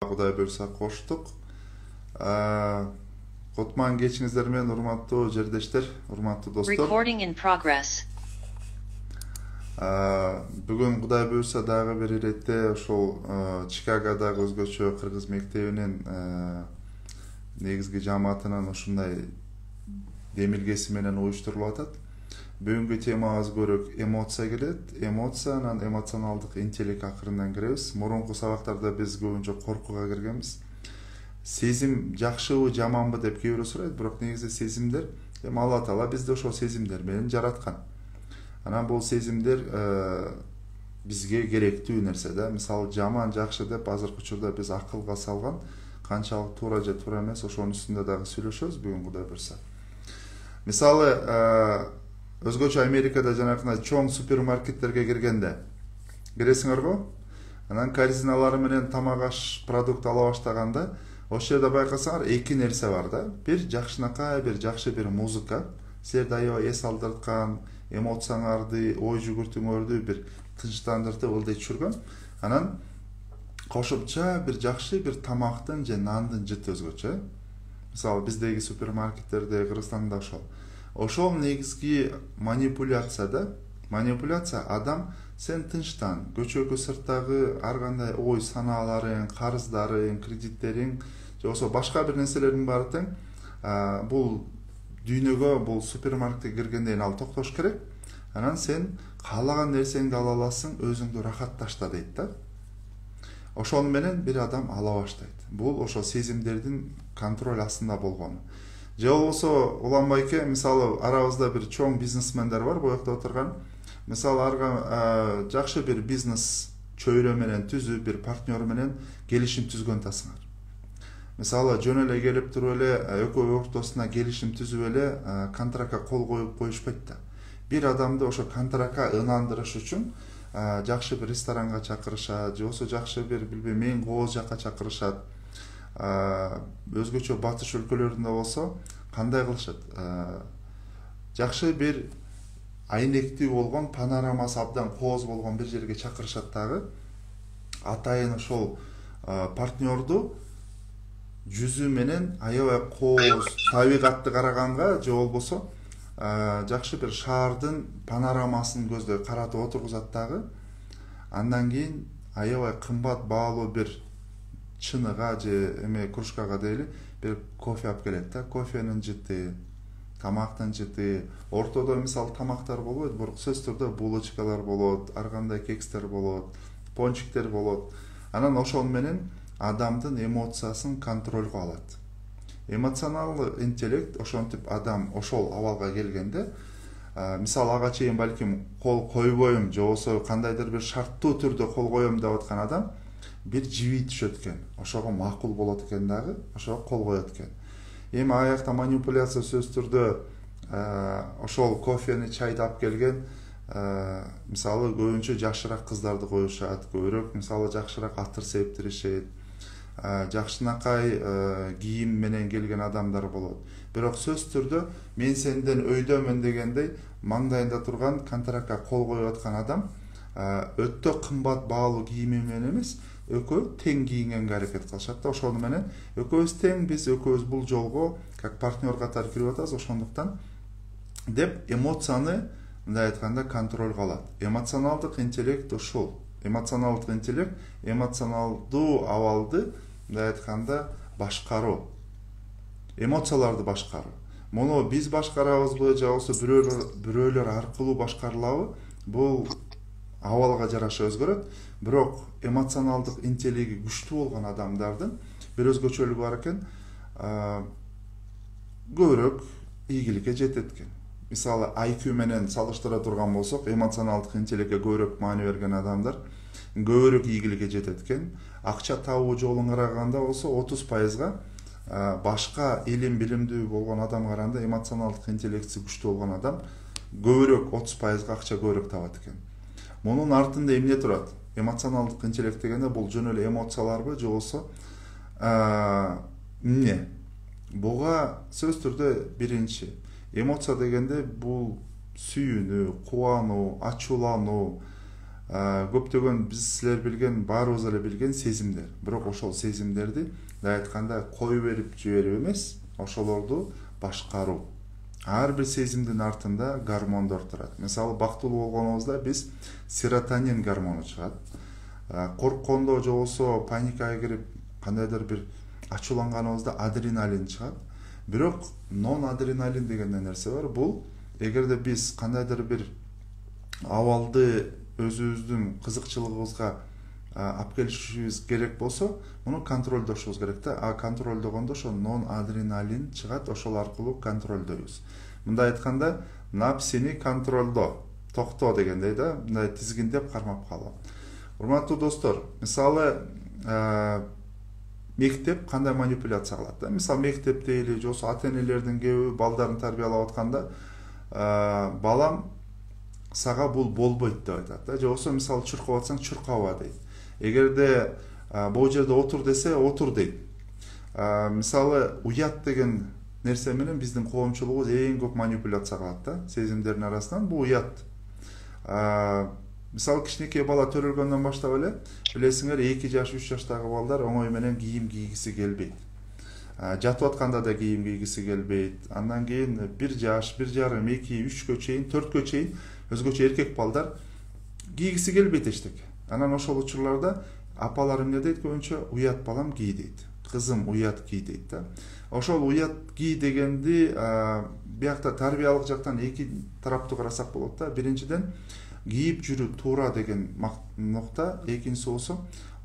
Кудай буйрса коштук. Кутман кечиңиздер менен, урматтуу жердештер, урматтуу достор. Recording in progress. Бүгүн Кудай буйрса дагы бир иретте ошол Чикагодагы өзгөчө кыргыз мектебинин негизги жамаатынын ушундай демилгеси менен уюштурулуп атат. Бүгүнкү темабыз көрөк эмоция келет. Эмоция анан эмоционалдык интеллект акырындан киребиз. Мурунку сабактарда биз көбүнчө коркууга киргенбиз. Сезим жакшыбы, жаманбы деп кээ бирөө сурайт, бирок негизи сезимдер Алла Таала бизди ошол сезимдер менен жараткан. Анан бул сезимдер бизге керектүү нерсе да. Мисалы жаман, жакшы деп азыркы учурда биз акылга салган, канчалык туура же туура эмес ошонун үстүндө дагы сүйлөшөбүз бүгүн Кудай буйрса. Мисалы өзгөчө Америкада жанакындай чоң супермаркеттерге киргенде киресиңер го, анан корзиналары менен тамак аш продукт ала баштаганда ошол жерде байкасаңар эки нерсе бар да. Бир жакшынакай, бир жакшы бир музыка, силерди аябай эс алдырткан, эмоцияңарды, ой жүгүртүүңөрдү бир тынчтандыртып ылдый түшүргөн. Анан кошумча бир жакшы бир тамактын же нандын жыты өзгөчө. Мисалы биздеги супермаркеттерде, Кыргызстанда ошол негизги манипуляция да. Манипуляция адам сен тынчтан, көчөгө сырттагы ар кандай ой санааларың, карыздарың, кредиттериң, же болбосо башка бир нерселердин баары тең бул дүйнөгө, бул супермаркетке киргенден ал токтош керек. Анан сен каалаган нерсеңди ала аласың, өзүңдү рахатташта дейт да. Ошол менен бир адам ала баштайт. Бул ошол сезимдердин контроль астында болгону. Же болбосо уланбайке, мисалы арабызда бир чоң бизнесмендер бар, боякта отурган. Мисалы арга жакшы бир бизнес чөйрө менен түзүп, бир партнер менен келишим түзгөн тасыңар. Мисалы жөн эле келип туруп эле экөө ортосуна келишим түзүп эле контрактка кол коюп коюшпайт да. Бир адамды ошо контрактка ынандырыш үчүн жакшы бир ресторанга чакырышат, же болбосо жакшы бир билбейм эң кооз жакка чакырышат. Өзгөчө батыш өлкөлөрүндө болсо кандай кылышат? Жакшы бир айнектүү болгон, панорамасы абдан кооз болгон бир жерге чакырышат дагы. Атайын ошол партнерду жүзү менен аябай кооз табигатты караганга, же болбосо жакшы бир шаардын панорамасын көздөй каратып отургузат дагы. Андан кийин аябай кымбат баалуу бир чыныга же эме кружкага дейли бир кофе алып келет да. Кофенин жыты, тамактын жыты, ортодо мисалы тамактар болбойт, бирок сөзсүз түрдө булочкалар болот, ар кандай кекстер болот, пончиктер болот. Анан ошол менен адамдын эмоциясын контролго алат. Эмоционалдык интеллект ошентип адам ошол абалга келгенде, мисалы ага чейин балким кол койбойм, же болбосо кандайдыр бир шарттуу түрдө кол коем деп аткан адам бир жиби түшөт экен. Ошого макул болот экен дагы, ошого кол коет экен. Эми аякта манипуляция сөзсүз түрдө ошол кофени, чайды алып келген, мисалы көбүнчө жакшыраак кыздарды коюшат, көбүрөөк мисалы жакшыраак атыр септиришет, жакшынакай кийим менен келген адамдар болот. Бирок сөзсүз түрдө мен сенден өйдөмүн дегендей маңдайында турган контрактка кол коюп аткан адам өтө кымбат баалуу кийими менен эмес, экөө тең кийингенге аракет кылышат да. Ошону менен экөөбүз тең, биз экөөбүз бул жолго как партнер катары кирип атабыз, ошондуктан деп эмоцияны мындай айтканда контролго алат. Эмоционалдык интеллект ушул. Эмоционалдык интеллект эмоционалдуу абалды мындай айтканда башкаруу. Эмоцияларды башкаруу. Муну биз башкарабызбы, же болбосо бирөөлөр аркылуу башкарылабы? Бул абалга жараша өзгөрөт. Бирок эмоционалдык интеллекти күчтүү болгон адамдардын бир өзгөчөлүгү бар экен, көбүрөөк ийгиликке жетет экен. Мисалы IQ менен салыштыра турган болсок, эмоционалдык интеллектке көбүрөөк маани берген адамдар көбүрөөк ийгиликке жетет экен. Акча табуу жолун караганда болсо 30%га башка илим билимдүү болгон адамга караганда эмоционалдык интеллекти күчтүү болгон адам көбүрөөк 30%га акча көбүрөөк табат экен. Мунун артында эмне турат? Эмоционалдык интеллект дегенде бул жөн эле эмоцияларбы, же болбосо эмне? Буга сөзсүз түрдө биринчи эмоция дегенде бул сүйүүнүү, кубануу, ачуулануу, көптөгөн биз силер билген, баарыбыз эле билген сезимдер. Бирок ошол сезимдерди мындай айтканда кое берип жиберип эмес, ошолорду башкаруу. Ар бир сезимдин артында гормондор турат. Мисалы, бактылуу болгонубузда биз серотонин гормону чыгат. Корккондо же болбосо паникага кирип кандайдыр бир ачууланганыбызда адреналин чыгат. Бирок нон адреналин деген нерсе бар. Бул эгерде биз кандайдыр бир абалды өзүбүздүн кызыкчылыгыбызга алып келишибиз керек болсо, муну контролдошубуз керек да. Контролдогондо ошо нон адреналин чыгат, ошол аркылуу контролдойбуз. Мындай айтканда, напсини контролдо, токто дегендей да, мындай тизгиндеп кармап калуу. Урматтуу достор, мисалы, мектеп кандай манипуляция кылат да? Мисалы, мектепте эле же болбосо ата-энелердин кеби балдарын тарбиялап атканда, балам сага бул болбойт деп айтат да. Же болбосо мисалы чуркап атсаң чуркаба дейт. Эгерде бул жерде отур десе отур дейт. Мисалы, уят деген нерсе менен биздин коомчулугубуз эң көп манипуляция кылат да, сезимдердин арасынан. Бул уят. Мисалы, кичинекей бала төрөлгөндөн баштап эле, билесиңер, 2 жаш, 3 жаштагы балдар оңой менен кийим кийгиси келбейт. Жатып атканда да кийим кийгиси келбейт. Андан кийин 1 жаш, 1 жарым, 2, 3кө чейин, 4кө чейин өзгөчө эркек балдар кийгиси келбейт эчтеке. Анан ошол учурларда апалар эмне дейт көбүнчө? Уят балам кий дейт. Кызым уят кий дейт да. Ошол уят кий дегенди биякта тарбиялык жактан 2 тараптуу карасак болот да. Биринчиден, кийип жүрүү туура деген нокта, экинчиси болсо,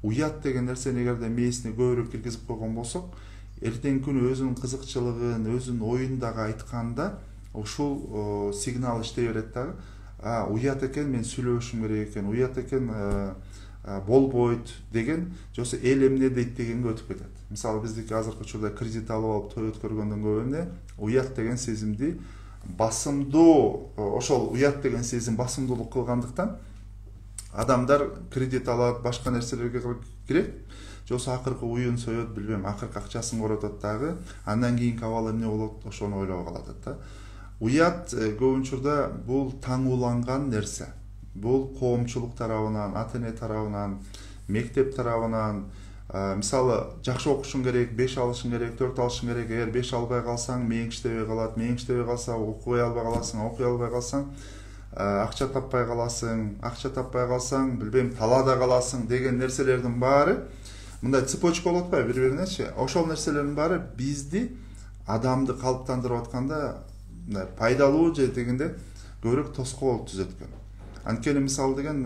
уят деген нерсени эгерде мээсине көбүрөөк киргизип койгон болсок, эртеңки күнү өзүнүн кызыкчылыгын, өзүнүн оюн дагы айтканда, ушул сигнал иштей берет дагы. Уят экен, мен сүйлөшүм керек экен, уят экен, болбойт деген, же болбосо эл эмне дейт дегенге өтүп кетет. Мисалы, биздики азыркы учурда кредит алып алып той өткөргөндөн көп эмне, уят деген сезимди басымдуу, ошол уят деген сезим басымдуулук кылгандыктан адамдар кредит алат, башка нерселерге кирет, же болбосо акыркы уюн соёт, билбейм, акыркы акчасын коротот дагы, андан кийинки абал эмне болот, ошону ойлоп калат да. Уят көп учурда бул таңууланган нерсе. Бул коомчулук тарабынан, ата-эне тарабынан, мектеп тарабынан, мисалы, жакшы окушуң керек, 5 алышың керек, 4 алышың керек. Эгер 5 албай калсаң, мээң иштебей калат, мээң иштебей калса, окуй албай каласың, окуй албай калсаң, акча таппай каласың, акча таппай калсаң, билбейм, талаада каласың деген нерселердин баары, мындай цепочка болот атпайбы бири-биринечи? Ошол нерселердин баары бизди, адамды калыптандырып атканда пайдалуу же дегенде көбүрөөк тоскоол түзөткөн. Анткени мисалы деген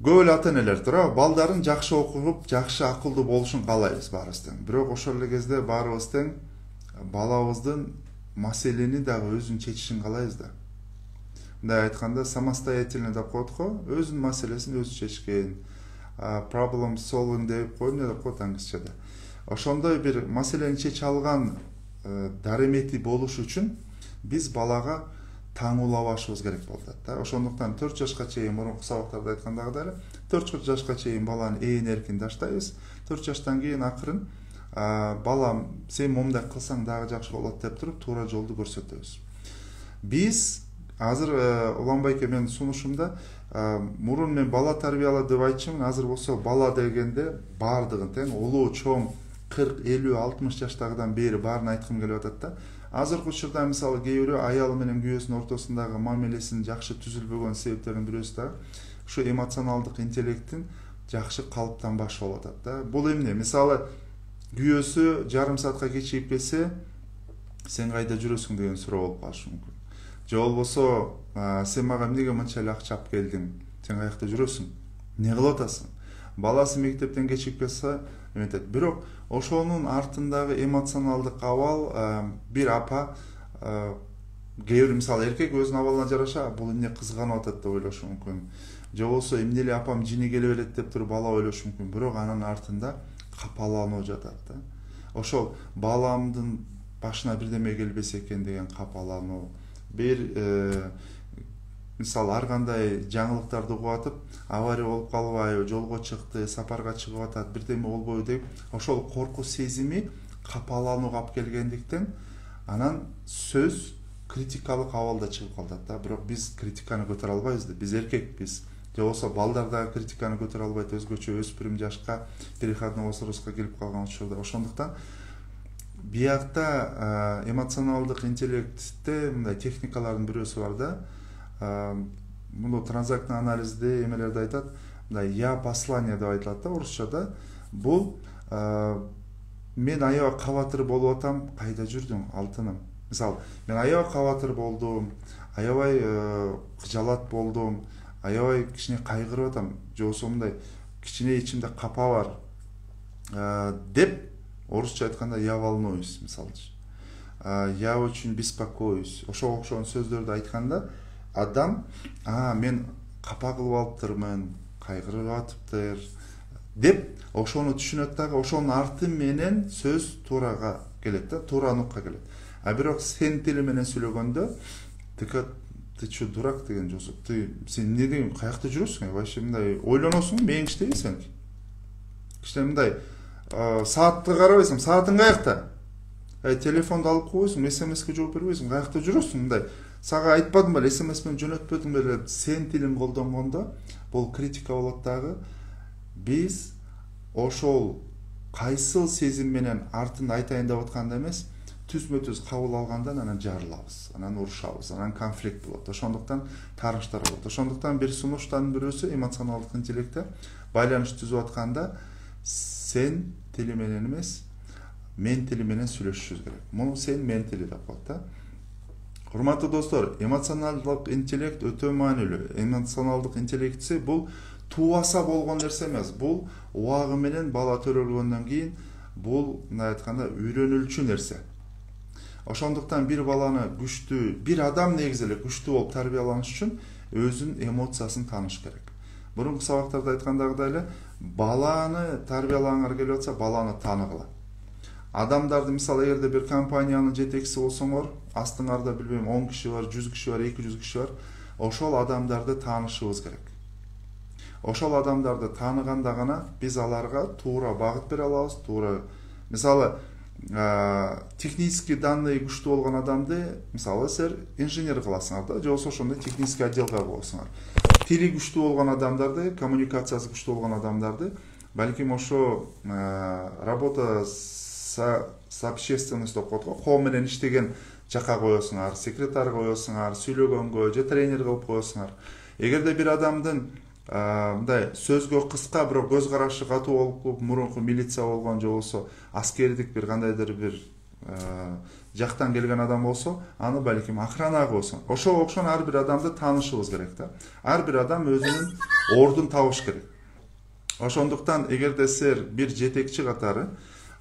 көп эле ата-энелер тура, балдарын жакшы окуп, жакшы акылдуу болушун каалайбыз баарыбыз тең. Бирок ошол эле кезде баарыбыз тең балабыздын маселени дагы өзүн чечишин каалайбыз да. Мындай айтканда, самостоятельный деп коет го, өзүнүн маселесин өзү чечкен, problem solving деп коет, эмне деп коет англисчеде. Ошондой бир маселени чече алган даремети болуш үчүн биз балага таңуулабашыбыз керек болот да. Ошондуктан 4 жашка чейин, мурунку сабактарда айткандагыдай эле, 4 жашка чейин баланы ээн эркин таштайбыз. 4 жаштан кийин акырын балам, сен момундай кылсаң дагы жакшы болот деп туруп, туура жолду көрсөтөбүз. Биз азыр Уланбайке менин сунушумда мурун мен бала тарбиялоо деп айтчумун, азыр болсо бала дегенде баардыгын тең, улуу, чоң, 40, 50, 60 жаштагыдан бери баарын айткым келип атат да. Азыркы учурда мисалы кээ бирөө аялы менен күйөөсүнүн ортосундагы мамилесинин жакшы түзүлбөгөн себептердин бирөөсү да ушу эмоционалдык интеллекттин жакшы калыптанбашы болуп атат да. Бул эмне? Мисалы, күйөөсү жарым саатка кечигип келсе, сен кайда жүрөсүң деген суроо болуп калышы мүмкүн. Же болбосо, сен мага эмнеге мынча эле акча алып келдиң? Сен каякта жүрөсүң? Эмне кылып атасың? Баласы мектептен кечигип келсе, эметет. Бирок ошонун артындагы эмоционалдык абал, бир апа, кээ бир мисалы эркек өзүнүн абалына жараша, бул эмне кызганып атат деп ойлошу мүмкүн. Же болбосо эмне эле апам жини келип элет деп туруп бала ойлошу мүмкүн. Бирок анын артында капалануу жатат да. Ошол баламдын башына бирдеме келбесе экен деген капалануу. Бир мисалы ар кандай жаңылыктарды угуп атып, авария болуп калбайбы, жолго чыкты, сапарга чыгып атат, бирдеме болбойбу деп, ошол коркуу сезими капаланууга алып келгендиктен, анан сөз критикалык абалда чыгып калат да. Бирок биз критиканы көтөрө албайбыз да. Биз эркекпиз. Же болбосо балдар дагы критиканы көтөрө албайт, өзгөчө өспүрүм жашка, переходной возрастка келип калган учурда. Ошондуктан биякта эмоционалдык интеллектте мындай техникалардын бирөөсү бар да. Муну транзактный анализде эмелерде айтат, мындай я послание деп айтылат да орусчада. Бул мен аябай кабатыр болуп атам, кайда жүрдүң алтыным? Мисалы, мен аябай кабатыр болдум, аябай кыжалат болдум, аябай кичине кайгырып атам, же болбосо мындай кичине ичимде капа бар деп орусча айтканда я волнуюсь, мисалчы. Я очень беспокоюсь. Ошого окшогон сөздөрдү айтканда адам мен капа кылып алыптырмын, кайгырып атыптыр деп ошону түшүнөт дагы, ошонун арты менен сөз туурага келет да, туура нукка келет. Бирок сен тили менен сүйлөгөндө ты чё дурак деген жосу, сен эмне каякта жүрөсүң, вообще мындай ойлоносуң, мээң иштейби сен. Кичине мындай саатты карабайсың, саатың каякта? Телефонду алып койсуң, смске жооп бербейсиң, каякта жүрөсүң мындай? Сага айтпадым беле, смс менен жөнөтпөдүм беле, сен тилин колдонгондо бул критика болот дагы. Биз ошол кайсыл сезим менен артын айтайын деп атканда эмес, түзмө-түз кабыл алгандан анан жарылабыз, анан урушабыз, анан конфликт болот. Ошондуктан тарыштар болот. Ошондуктан бир сунуштардын бирөөсү эмоционалдык интеллектте байланыш түзүп атканда сен тили менен эмес, мен тили менен сүйлөшүшүбүз керек. Муну сен мен тили деп коет да. Урматтуу достор, эмоционалдык интеллект өтө маанилүү. Эмоционалдык интеллектси бул туаса болгон нерсе эмес. Бул убагы менен бала төрөлгөндөн кийин бул мындай айтканда үйрөнүлчү нерсе. Ошондуктан бир баланы күчтүү, бир адам негизи эле күчтүү болуп тарбияланыш үчүн өзүнүн эмоциясын тааныш керек. Мурунку сабактарда айткандагыдай эле баланы тарбиялағыңар келип атса, баланы тааныгыла. Адамдарды, мисалы, эгерде бир компаниянын жетекчиси болсоңор, астыңарда билбейм 10 киши бар, 100 киши бар, 200 киши бар, ошол адамдарды таанышыбыз керек. Ошол адамдарды тааныганда гана биз аларга туура багыт бере алабыз, туура. Мисалы, технический данные күчтүү болгон адамды, мисалы, силер инженер кыласыңар да, же болбосо ошондой технический отделга койсоңар. Тили күчтүү болгон адамдарды, коммуникациясы күчтүү болгон адамдарды, балким ошо работа с общественностью деп коет го, коом менен иштеген жака коесуңар, секретарь коесуңар, сүйлөгөнгө же тренер кылып коесуңар. Эгерде бир адамдын мындай сөзгө кыска, бирок көз карашы катуу болуп, мурунку милиция болгон же болбосо аскердик бир кандайдыр бир жактан келген адам болсо, аны балким охрана койсоң. Ошого окшон ар бир адамды таанышыбыз керек да. Ар бир адам өзүнүн ордун табыш керек. Ошондуктан эгерде силер бир жетекчи катары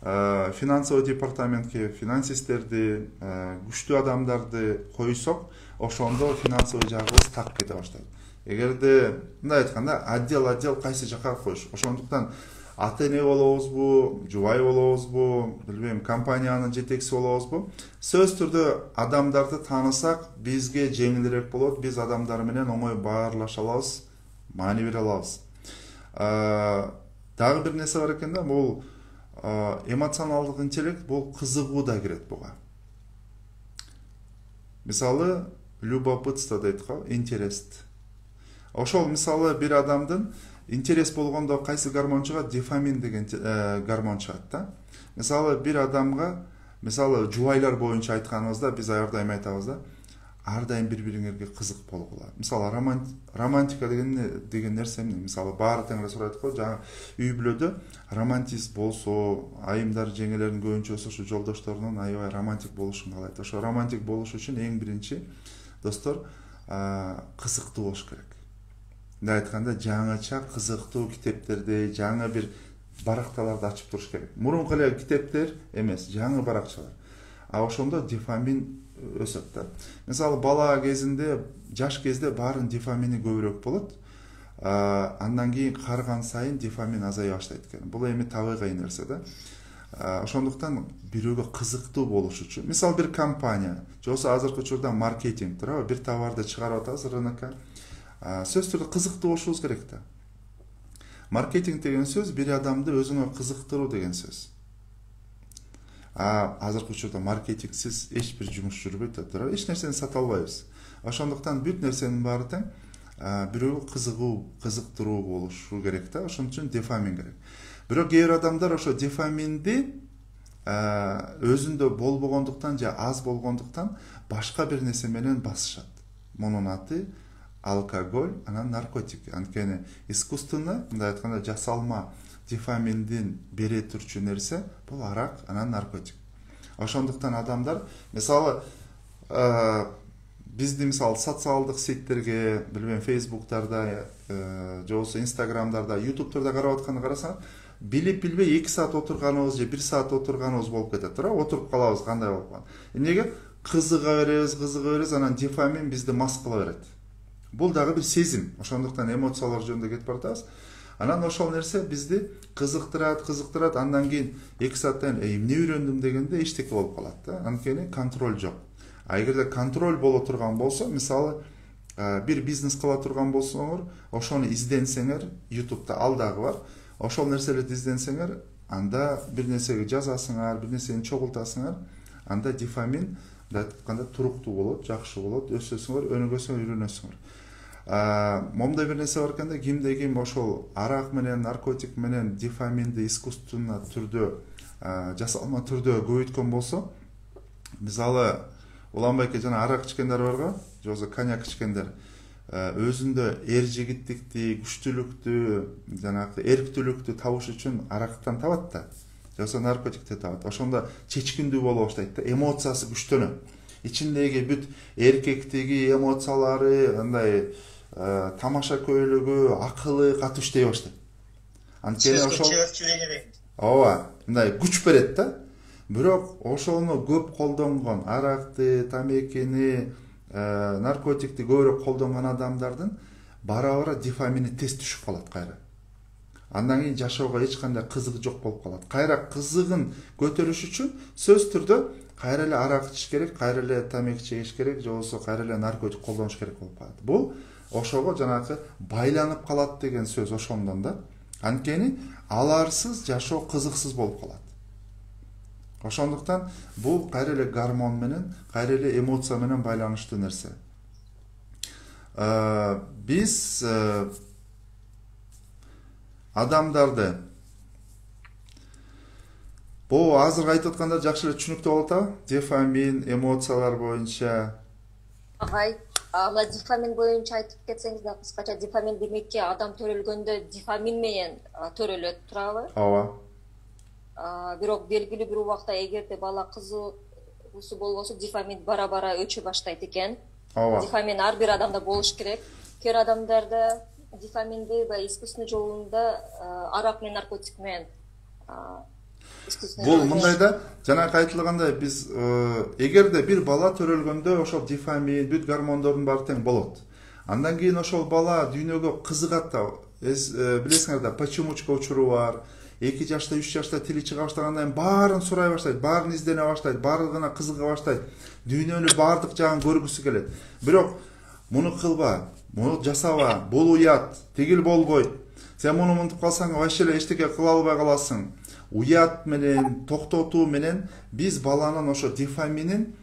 финансовый департаментке финансисттерди, күчтүү адамдарды койсок, ошондо финансовый жагыбыз так кете баштайт. Эгерде мындай айтканда отдел кайсы жака коюш. Ошондуктан ата-эне болобузбу, жубай болобузбу, билбейм, компаниянын жетекчиси болобузбу, сөз түрдө адамдарды таанысак, бизге жеңилирээк болот, биз адамдар менен оңой баарлаша алабыз, маани бере алабыз. Дагы бир нерсе бар экен да, бул эмоционалдык интеллект, бул кызыгуу да кирет буга. Мисалы, любопытство дейт го, интерес. Ошол мисалы бир адамдын интерес болгондо кайсы гормон чыгат? Дофамин деген гормон чыгат да. Мисалы бир адамга, мисалы жубайлар боюнча айтканыбызда биз ар дайым айтабыз да, ар дайым бири-бириңерге кызык болгула. Мисалы романтика деген нерсе эмне? Мисалы баары теңире сурайт го, жаңы үй бүлөдө романтист болсо, айымдар жеңелердин көбүнчөсү ушу жолдошторунун аябай романтик болушун каалайт. Ошо романтик болуш үчүн эң биринчи достор кызыктуу болуш керек. Мындай айтканда жаңыча кызыктуу китептерди, жаңы бир баракталарды ачып туруш керек. Мурунку эле китептер эмес, жаңы баракчалар. Ошондо дофамин өсөт да. Мисалы бала кезинде, жаш кезде баарын дофамини көбүрөөк болот. Андан кийин карыган сайын дофамин азая баштайт экен. Бул эми табигый нерсе да. Ошондуктан бирөөгө кызыктуу болуш үчүн, мисалы бир компания, же болбосо азыркы учурда маркетинг туурабы, бир товарды чыгарып атабыз рынокко. Сөз түрдө кызыктуу болушубуз керек да. Маркетинг деген сөз бир адамды өзүңө кызыктыруу деген сөз. азыркы учурда маркетингсиз эч бир жумуш жүрбөйт да туура, эч нерсени сата албайбыз. Ошондуктан бүт нерсенин баары тең бирөөгө кызыктыруу болушу керек да. Ошон үчүн дофамин керек. Бирок кээ бир адамдар ошо дофаминди өзүндө болбогондуктан же аз болгондуктан башка бир нерсе менен басышат. Мунун аты алкоголь, анан наркотик. Анткени искусственно, мындай айтканда, жасалма дофаминдин бере турчу нерсе бул арак, анан наркотик. Ошондуктан адамдар, мисалы, бизди мисалы социалдык сеттерге, билбейм, Facebook'тарда, же болбосо Instagram'дарда, YouTube'дарда карап атканды карасаң, билип билбей 2 саат отурганыбыз же 1 саат отурганыбыз болуп кетет, туура? Отуруп калабыз, кандай болуп калган. Эмнеге? Кызыга беребиз, анан дофамин бизди мас кыла берет. Бул дагы бир сезим. Ошондуктан эмоциялар жөнүндө кетип баратабыз. Анан ошол нерсе бизди кызыктырат, андан кийин 2 сааттан эмне үйрөндүм дегенде эчтеке болуп калат да. Анткени контроль жок. Эгерде контроль боло турган болсо, мисалы, бир бизнес кыла турган болсоңор, ошону изденсеңер, YouTube'да ал дагы бар. Ошол нерселерди изденсеңер, анда бир нерсеге жазасыңар, бир нерсени чогултасыңар, анда дофамин айтканда туруктуу болот, жакшы болот, өсөсүңөр, өнүгөсүңөр, үйрөнөсүңөр. Момда бир нерсе бар экен да, кимде ким ошол арак менен, наркотик менен дофаминди искусственно түрдө, жасалма түрдө көбөйткөн болсо, мисалы, Уланбайке жана арак ичкендер барго, же болбосо коньяк ичкендер, өзүндө эр жигиттикти, күчтүүлүктү, жанагы эрктүүлүктү табыш үчүн арактан табат да. Же болбосо наркотикти табат. Ошондо чечкиндүү боло баштайт да, эмоциясы күчтөнөт. Ичиндеги бүт эркектиги, эмоциялары, андай тамаша көйлөгү, акылы катуу иштей баштайт. Анткени ошол ооба, мындай күч берет да. Бирок ошону көп колдонгон, аракты, тамекини, наркотикти көбүрөөк колдонгон адамдардын бара-бара дофамини тез түшүп калат кайра. Андан кийин жашоого эч кандай кызыгы жок болуп калат. Кайра кызыгын көтөрүш үчүн сөз түрдө кайра эле арак ичиш керек, кайра эле тамеки чегиш керек, же болбосо кайра эле наркотик колдонуш керек болуп калат. Бул ошого жанагы байланып калат деген сөз ошондон да. Анткени аларсыз жашоо кызыксыз болуп калат. Ошондуктан бул кайра эле гормон менен, кайра эле эмоция менен байланыштуу нерсе. Биз адамдарды бул азыр айтып атканда жакшы эле түшүнүктүү болуп атабы? Дофамин, эмоциялар боюнча. Мына дофамин боюнча айтып кетсеңиз да кыскача, дофамин демекки адам төрөлгөндө дофамин менен төрөлөт, туурабы? Ооба. Бирок белгилүү бир убакта эгерде бала кызыгуусу болбосо, дофамин бара-бара өчө баштайт экен. Дофамин ар бир адамда болуш керек. Кээ бир адамдарда дофаминди искусственный жолунда арак менен, наркотик менен бул мындай да, жанагы айтылгандай, биз эгерде бир бала төрөлгөндө ошол дофамин, бүт гормондордун баары тең болот. Андан кийин ошол бала дүйнөгө кызыгат да. Билесиңер да, почемучка учуру бар. 2 жашта, 3 жашта тили чыга баштагандан баарын сурай баштайт, баарын издене баштайт, баардыгына кызыга баштайт. Дүйнөнүн баардык жагын көргүсү келет. Бирок муну кылба, муну жасаба, бул уят, тигил болбойт. Сен муну мынтип калсаң вообще эле эчтеке кыла албай каласың. Уят менен, токтотуу менен биз баланын ошо дофаминин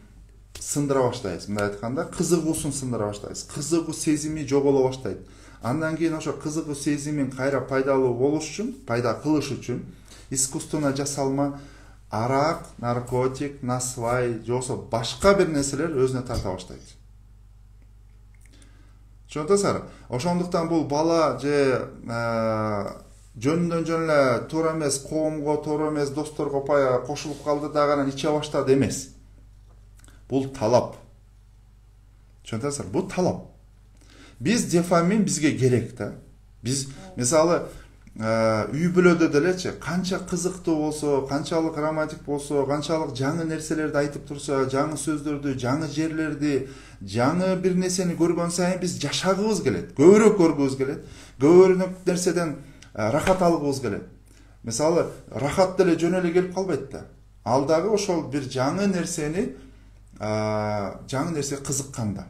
сындыра баштайбыз. Мындай айтканда, кызыгуусун сындыра баштайбыз. Кызыгуу сезими жоголо баштайт. Андан кийин ошо кызыгуу сезимин кайра пайдалуу болуш үчүн, пайда кылыш үчүн искусственно жасалма арак, наркотик, насвай, же болбосо башка бир нерселер өзүнө тарта баштайт. Түшүнөсүңөр? Ошондуктан бул бала же жөнүндөн жөн эле туура эмес коомго, туура эмес досторго пая кошулуп калды дагы анан иче баштады эмес. Бул талап. Түшүнөсүңөр? Бул талап. Биз дофамин бизге керек да. Биз мисалы үй бүлөдө делечи, канча кызыктуу болсо, канчалык романтик болсо, канчалык жаңы нерселерди айтып турса, жаңы сөздөрдү, жаңы жерлерди, жаңы бир нерсени көргөн сайын биз жашагыбыз келет, көбүрөөк көргүбүз келет, көбүрөөк нерседен рахат алгыбыз келет. Мисалы, рахат деле жөн эле келип калбайт да. Ал дагы ошол бир жаңы нерсени, жаңы нерсе кызыкканда.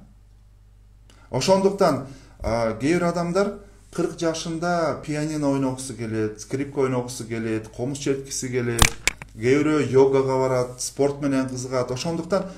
Ошондуктан кээ бир адамдар 40 жашында пианино ойногусу келет, скрипка ойногусу келет, комуз черткиси келет, кээ бирөө йогага барат, спорт менен кызыгат. Ошондуктан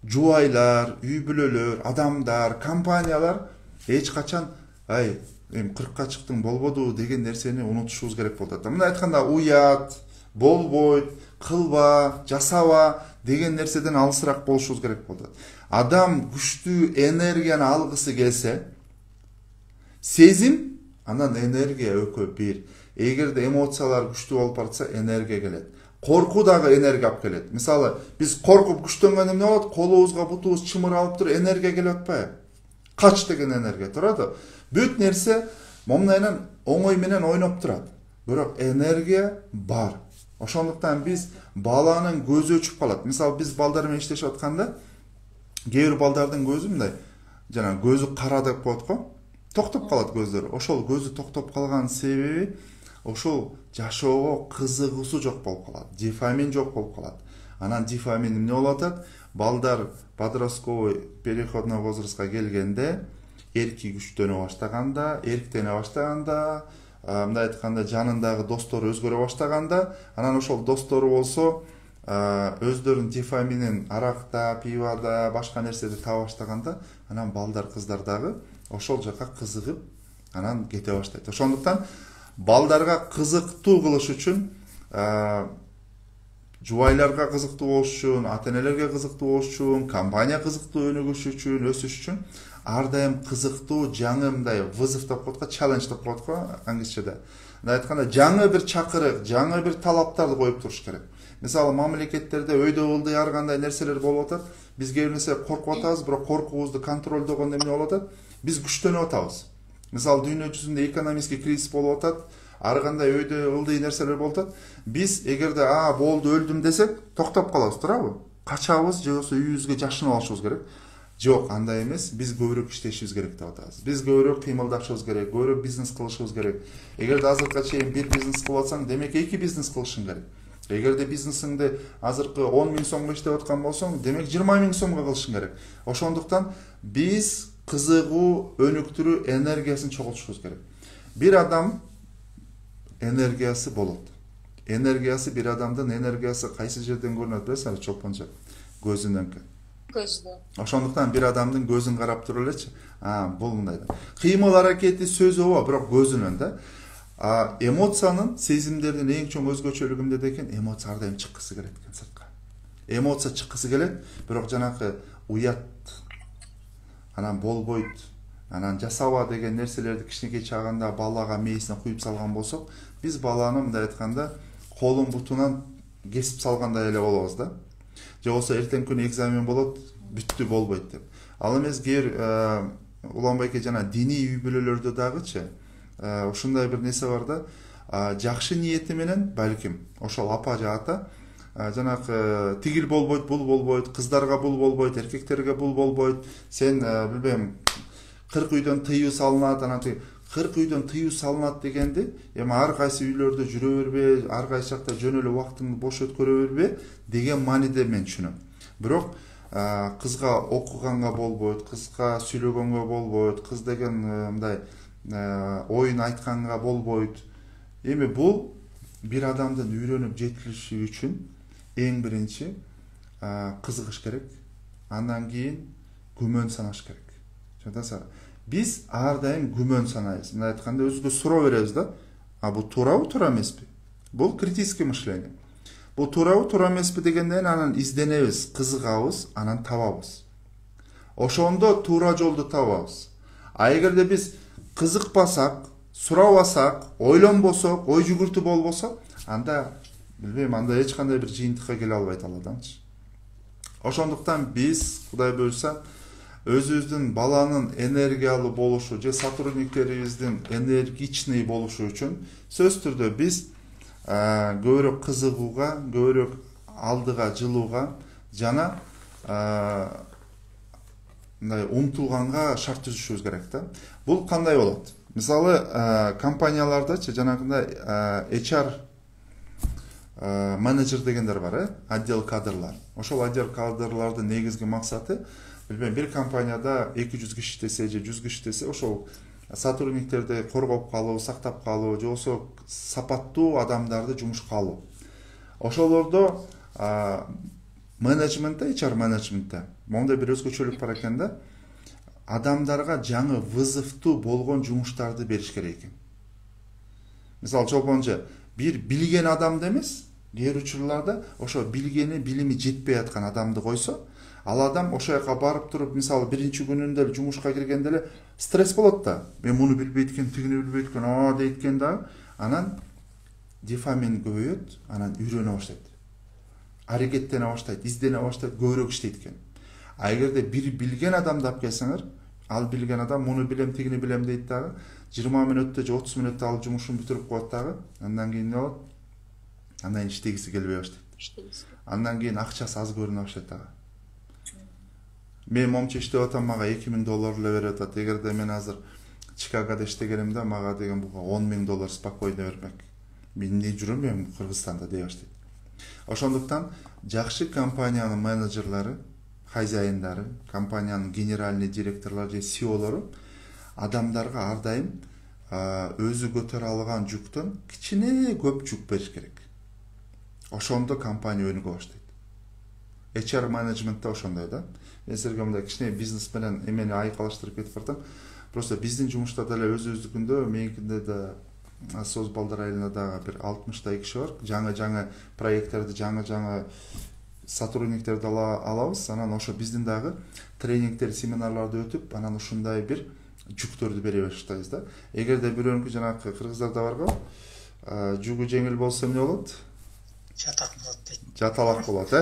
жубайлар, үй бүлөлөр, адамдар, компаниялар эч качан эми 40-ка чыктың болбоду деген нерсени унутушубуз керек болуп атат. Мына айтканда уят, болбойт, кылба, жасаба деген нерседен алысыраак болушубуз керек болуп атат. Адам күчтүү энергияны алгысы келсе, сезим анан энергия экөө бир. Эгерде эмоциялар күчтүү болуп барса, энергия келет. Коркуу дагы энергия алып келет. Мисалы, биз коркуп күчтөнгөндө эмне болот? Колубузга бутубуз чымыралып туруп энергия келип атпайбы? Кач деген энергия турат. Бүт нерсе момнайынан оңой менен ойноп турат. Бирок энергия бар. Ошондуктан биз баланын көзү өчүп калат. Мисалы, биз балдар менен иштешип атканда, кээ бир балдардын көзү мындай, жана көзү кара деп коет го. Токтоп калат көздөрү. Ошол көзү токтоп калган себеби ошол жашоого кызыгуусу жок болуп калат. Дофамин жок болуп калат. Анан дофамин эмне болуп атат? Балдар подростковый переходной возрастка келгенде, эрки күчтөнө баштаганда, эрктене баштаганда, мындай айтканда жанындагы достору өзгөрө баштаганда, анан ошол достору болсо өздөрүнүн дофаминин аракта, пивада, башка нерседе таба баштаганда, анан балдар, кыздар дагы ошол жака кызыгып, анан кете баштайт. Ошондуктан балдарга кызыктуу кылыш үчүн, жубайларга кызыктуу болуш үчүн, ата-энелерге кызыктуу болуш үчүн, компания кызыктуу өнүгүш үчүн, өсүш үчүн ар дайым кызыктуу, жаңы мындай вызов деп коет го, челлендж деп коет го англисчеде. Мындай айтканда, жаңы бир чакырык, жаңы бир талаптарды коюп туруш керек. Мисалы, мамлекеттерде өйдө ылдый ар кандай нерселер болуп атат. Биз кээ бир нерсе коркуп атабыз, бирок коркуубузду контролдогондо эмне болуп атат? Биз күчтөнүп атабыз. Мисалы, дүйнө жүзүндө экономический кризис болуп атат, ар кандай өйдө ылдый нерселер болуп атат. Биз эгерде болду өлдүм десек, токтоп калабыз, туурабы? Качабыз же болбосо үйүбүзгө жашынып алышыбыз керек. Жок, андай эмес. Биз көбүрөөк иштешибиз керек деп атабыз. Биз көбүрөөк кыймылдашыбыз керек, көбүрөөк бизнес кылышыбыз керек. Эгерде азыркыга чейин бир бизнес кылып атсаң, демек 2 бизнес кылышың керек. Эгерде бизнесиңди азыркы 10 000 сомго иштеп аткан болсоң, демек 20 000 сомго кылышың керек. Ошондуктан биз кызыгуу, өнүктүрүү энергиясын чогултушубуз керек. Бир адам энергиясы болот. Энергиясы, бир адамдын энергиясы кайсы жерден көрүнөт билесиңби, чолпончо? Көзүнөн. Көзүнөн. Ошондуктан бир адамдын көзүн карап туруп элечи, бул мындай. Кыймыл аракети, сөзү ооба, бирок көзүнөн да. Эмоциянын, сезимдердин эң чоң өзгөчөлүгү эмнеде экен? Эмоция ар дайым чыккысы келет экен сыртка. Эмоция чыккысы келет, бирок жанакы уят, анан болбойт, анан жасаба деген нерселерди кичинекей чагында балага мээсине куюп салган болсок, биз баланы мындай айтканда колун бутунан кесип салгандай эле болобуз да. Же болсо эртең күнү экзамен болот, бүттү болбойт деп. Ал эмес кээ Улан байке жана диний үй бүлөлөрдө дагычы ушундай бир нерсе бар да, жакшы ниети менен балким ошол апа же ата жанакы тигил болбойт, бул болбойт, кыздарга бул болбойт, эркектерге бул болбойт, сен билбейм 40 үйдөн тыюу салынат, анан 40 үйдөн тыюу салынат дегенди эми ар кайсы үйлөрдө жүрө бербе, ар кайсы жакта жөн эле убактыңды бош өткөрө бербе деген мааниде мен түшүнөм. Бирок кызга окуганга болбойт, кызга сүйлөгөнгө болбойт, кыз деген мындай оюн айтканга болбойт. Эми бул бир адамдын үйрөнүп жетилиши үчүн эң биринчи кызыгыш керек, андан кийин күмөн санаш керек. Биз ар дайым күмөн санайбыз. Мындай айтканда өзгө суроо беребиз да. Бул туурабы, туура эмеспи? Бул критический мышление. Бул туурабы, туура эмеспи дегенден анан изденебиз, кызыгабыз, анан табабыз. Ошондо туура жолду табабыз. Эгерде биз кызыкпасак, сурабасак, ойлонбосок, ой жүгүртүү болбосо, анда билбейм, анда эч кандай бир жыйынтыкка келе албайт ал адамчы. Ошондуктан биз, Кудай буйрса, өзүбүздүн баланын энергиялуу болушу же сотрудниктерибиздин энергичный болушу үчүн сөзсүз түрдө биз көбүрөөк кызыгууга, көбүрөөк алдыга жылууга жана мындай умтулганга шарт түзүшүбүз керек да. Бул кандай болот? Мисалы, компаниялардачы жанагындай HR менеджер дегендер бар, отдел кадрлар. Ошол отдел кадрлардын негизги максаты, билбейм, бир компанияда 200 киши иштесе же 100 киши иштесе, ошол сотрудниктерди коргоп калуу, сактап калуу, же болбосо сапаттуу адамдарды жумушка алуу. ошолордо менеджментте, HR менеджментте мондай бир өзгөчөлүк бар экен да. Адамдарга жаңы вызовтуу болгон жумуштарды бериш керек экен. Мисалы жолбончу бир билген адамды эмес, кээ бир учурларда ошо билгени, билими жетпей аткан адамды койсо, ал адам ошол жака барып туруп, мисалы биринчи күнүндө эле жумушка киргенде эле стресс болот да. Мен муну билбейт экен, тигини билбейт экен, дейт экен да. Анан дофамин көбөйөт, анан үйрөнө баштайт. Аракеттене баштайт, издене баштайт, көбүрөөк иштейт экен. А эгерде бир билген адамды алып келсеңер, ал билген адам муну билем, тигини билем дейт дагы, 20 мүнөттө же 30 мүнөттө алып жумушун бүтүрүп коет дагы. Андан кийин эмне болот? Андан кийин иштегиси келбей баштайт. Андан кийин акчасы аз көрүнө баштайт дагы. Мен момчу иштеп атам, мага $2000 эле берип атат. Эгерде мен азыр Чикагода иштегенимде мага деген буга $10,000 спокойно бермек. Мен эмне жүрөм мен Кыргызстанда дей баштайт. Ошондуктан жакшы компаниянын менеджерлери, хозяиндары, компаниянын генеральный директорлору же CEOлору адамдарга ар дайым өзү көтөрө алган жүктөн кичине көп жүк бериш керек. Ошондо компания өнүгө баштайт. HR менеджментте ошондой да. Мен силерге мындай кичине бизнес менен эмени айкалаштырып кетип бартам. Просто биздин жумушта деле өзүбүздүкүндө, меникинде да Соз Балдар айылында дагы бир 60 киши бар. Жаңы проекттерди, жаңы сотрудниктерди алабыз. Анан ошо биздин дагы тренингтер, семинарларды өтүп, анан ушундай бир жүктөрдү бере баштайбыз да. Эгерде бирөөнүкү жанагы кыргыздарда барго, жүгү жеңил болсо эмне болот? Жатак болот дейт. Жаталак болот,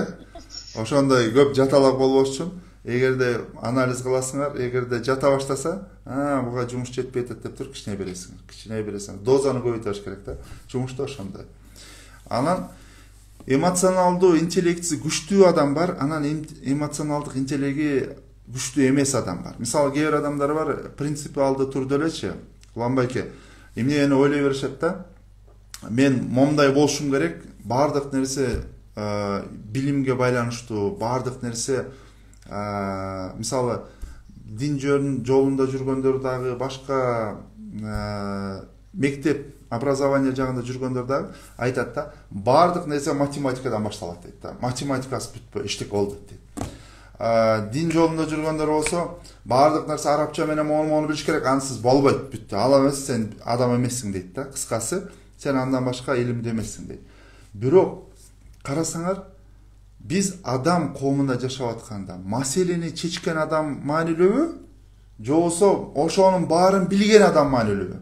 Ошондой көп жаталак болбош үчүн эгерде анализ кыласыңар, эгерде жата баштаса, буга жумуш жетпей атат деп туруп кичине бересиңер. Дозаны көбөйтүш керек да. Жумушта ошондой. Анан эмоционалдуу интеллекти күчтүү адам бар, анан эмоционалдык интеллекти күчтүү эмес адам бар. Мисалы кээ бир адамдар бар, принципиалдуу түрдө элечи, Уланбайке, эмнени ойлой беришет да. Мен момундай болушум керек, баардык нерсе билимге байланыштуу, баардык нерсе мисалы дин жолунда жүргөндөр дагы, башка мектеп образование жагында жүргөндөр дагы айтат да, баардык нерсе математикадан башталат дейт да. Математикасы бүтпөй, иштек болду дейт. Дин жолунда жүргөндөр болсо, баардык нерсе арабча менен мону билиш керек, ансыз болбойт, бүттү. Ал эмес, сен адам эмессиң дейт да. Кыскасы, сен андан башка илимде эмессиң дейт. Бирок карасаңар, биз адам коомунда жашап атканда маселени чечкен адам маанилүүбү, же болбосо ошонун баарын билген адам маанилүүбү?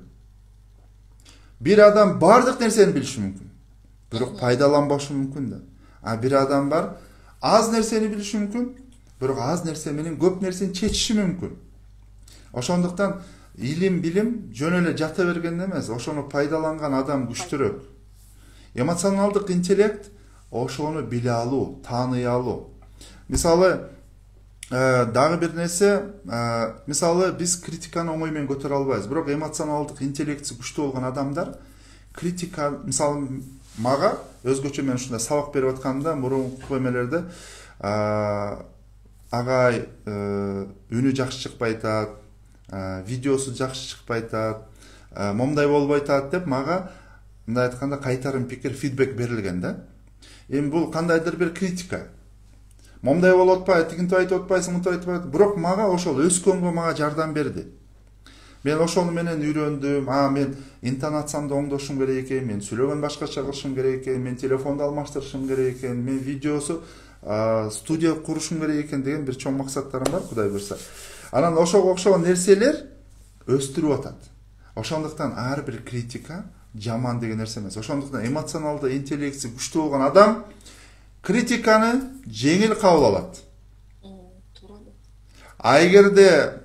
Бир адам баардык нерсени билиши мүмкүн, бирок пайдаланбашы мүмкүн да. А бир адам бар, аз нерсени билиши мүмкүн, бирок аз нерсе менен көп нерсени чечиши мүмкүн. Ошондуктан илим, билим жөн эле жата бергенде эмес, ошону пайдаланган адам күчтүүрөөк. Эмоционалдык интеллект ошону биле алуу, тааный алуу. Мисалы, дагы бир нерсе, мисалы биз критиканы оңой менен көтөрө албайбыз, бирок эмоционалдык интеллекти күчтүү болгон адамдар критика, мисалы мага өзгөчө мен ушундай сабак берип атканда мурунку эмелерде агай үнү жакшы чыкпай атат, видеосу жакшы чыкпай атат, момундай болбой атат деп мага мындай айтканда кайтарым пикир, фидбек берилген да. Эми бул кандайдыр бир критика. Момундай болуп атпайбы, тигинтип айтып атпайсың, мынтип айтып атпайсың. Бирок мага ошол өскөнгө мага жардам берди. Мен ошону менен үйрөндүм. Мен интонациямды оңдошум керек экен, мен сүйлөгөн башкача кылышым керек экен, мен телефонду алмаштырышым керек экен, мен видеосу студия курушум керек экен деген бир чоң максаттарым бар, Кудай буйрса. Анан ошого окшогон нерселер өстүрүп атат. Ошондуктан ар бир критика жаман деген нерсе эмес. Ошондуктан эмоционалдуу интеллекти күчтүү болгон адам критиканы жеңил кабыл алат. А эгерде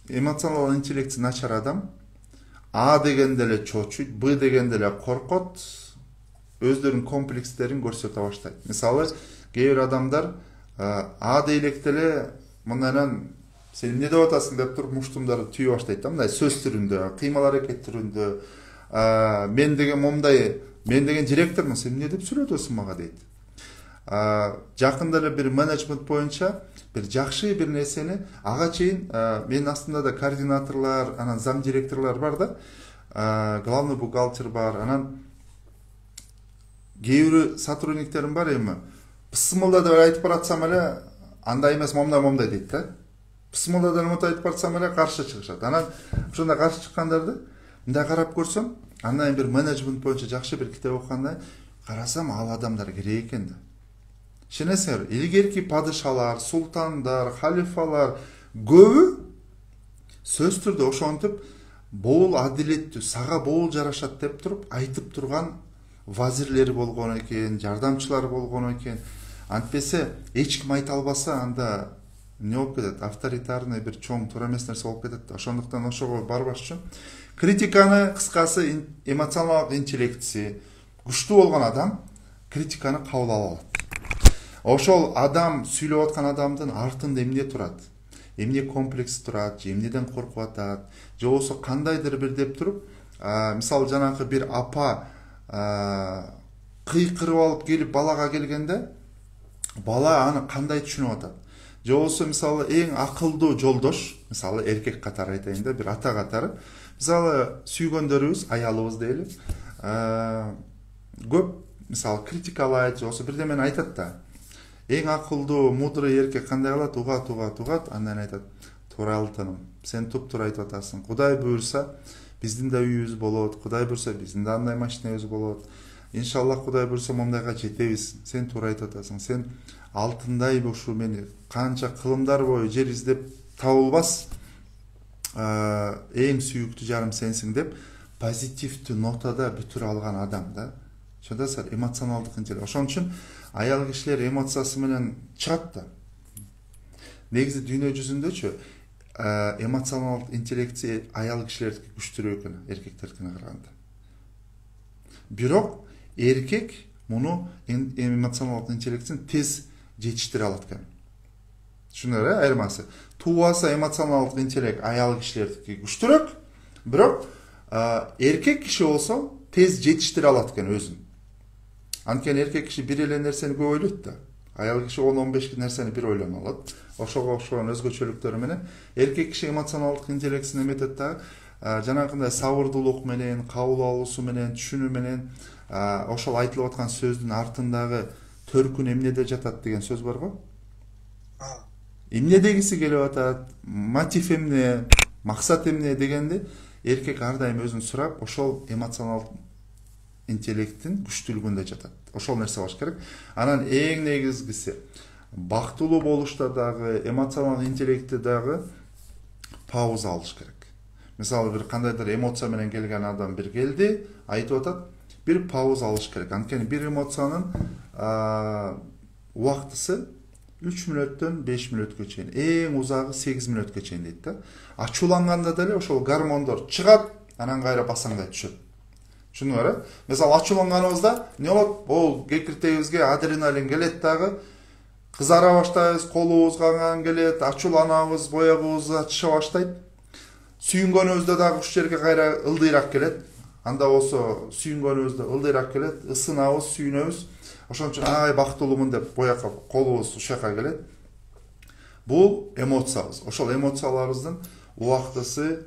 эмоционалдуу интеллекти начар адам А дегенде эле чочуйт, Б дегенде эле коркот, өздөрүнүн комплекстерин көрсөтө баштайт. Мисалы, кээ бир адамдар А дейлек деле мындан сен эмне деп атасың деп туруп муштумдарды түйө баштайт да, мындай сөз түрүндө, кыймыл аракет түрүндө. Мен деген момундай, мен деген директормун, сен эмне деп сүйлөтөсүң мага дейт. Жакында эле бир менеджмент боюнча бир жакшы бир нерсени ага чейин менин астымда да координаторлор, анан зам директорлор бар да, главный бухгалтер бар, анан кээ бир сотрудниктерим бар эми бысмылда деп айтып баратсам эле андай эмес момдай дейт да. Бысмылда деп айтып баратсам эле каршы чыгышат. Анан ошондой каршы чыккандарды мындай карап көрсөм, андан бир менеджмент боюнча жакшы бир китеп окуганда карасам ал адамдар керек экен да. Шенесиңер, илгерки падышалар, султандар, халифалар көбү сөз түрдө ошентип боол адилеттүү, сага боол жарашат деп туруп айтып турган вазирлери болгон экен, жардамчылары болгон экен. Антпесе эч ким айта албаса, анда не болуп кетет, авторитарный бир чоң туура эмес нерсе болуп кетет да. Ошондуктан ошого барбаш үчүн критиканы кыскасы эмоционалдык интеллектиси күчтүү болгон адам критиканы кабыл ала алат. Ошол адам сүйлөп аткан адамдын артында эмне турат? Эмне комплекс турат, же эмнеден коркуп атат, же болбосо кандайдыр бир деп туруп, мисалы жанакы бир апа кыйкырып алып келип балага келгенде, бала аны кандай түшүнүп атат? Же болбосо мисалы эң акылдуу жолдош, мисалы эркек катары айтайын да, бир ата катары, мисалы сүйгөндөрүбүз, аялыбыз дейли, көп мисалы критикалайт, же болбосо бирдемени айтат да. Эң акылдуу, мудрый эркек кандай кылат? Угат, андан айтат: "Туура алтыным, сен туп-туура айтып атасың. Кудай буйрса, биздин да үйүбүз болот. Кудай буйрса, биздин да андай машинабыз болот. Иншаллах Кудай буйрса, момдайга жетебиз. Сен туура айтып атасың. Сен алтындай ушу мени канча кылымдар бою жер издеп табылбас эң сүйүктүү жарым сенсиң" деп позитивдүү нотада бүтүрө алган адам да. Ошондо эмоционалдык интеллект. Ошон үчүн аял кишилер эмоциясы менен чыгат да. Негизи дүйнө жүзүндөчү эмоционалдык интеллекти аял кишилердики күчтүүрөөк экен эркектердикине караганда. Бирок эркек муну эмоционалдык интеллектин тез жетиштире алат экен. Түшүнөр, айырмасы. Тубаса эмоционалдык интеллект аял кишилердики күчтүүрөөк, бирок эркек киши болсо тез жетиштире алат экен өзүн. Анткени эркек киши бир эле нерсени көп ойлойт да. Аял киши 10-15 нерсени бир ойлоно алат. Ошого окшогон өзгөчөлүктөрү менен эркек киши эмоционалдык интеллектин эметет да, жанагындай сабырдуулук менен, кабыл алуусу менен, түшүнүү менен, ошол айтылып аткан сөздүн артындагы төркүн эмнеде жатат деген сөз бар го. Эмне дегиси келип атат, мотив эмне, максат эмне дегенди эркек ар дайым өзүн сурап, ошол эмоционалдык интеллекттин күчтүүлүгүндө жатат. Ошол нерсе болуш керек. Анан эң негизгиси бактылуу болушта дагы, эмоционалдык интеллектти дагы пауза алыш керек. Мисалы бир кандайдыр эмоция менен келген адам бир келди, айтып атат, бир пауза алыш керек. Анткени бир эмоциянын убактысы 3 мүнөттөн 5 мүнөткө чейин, эң узагы 8 мүнөткө чейин дейт да. Ачууланганда деле ошол гормондор чыгат, анан кайра басаңдай түшөт. Түшүнүңөр, мисалы ачууланганыбызда не болот? Бул кекиртегибизге адреналин келет дагы, кызара баштайбыз, колубузга кан келет, ачууланабыз, боягыбыз ачыша баштайт. Сүйүнгөнүбүздө дагы уш жерге кайра ылдыйраак келет. Анда болсо сүйүнгөнүбүздө ылдыйраак келет, ысынабыз, сүйүнөбүз. Ошон үчүн ай бактылуумун деп боякка колубуз ушака келет. Бул эмоциябыз. Ошол эмоцияларыбыздын убактысы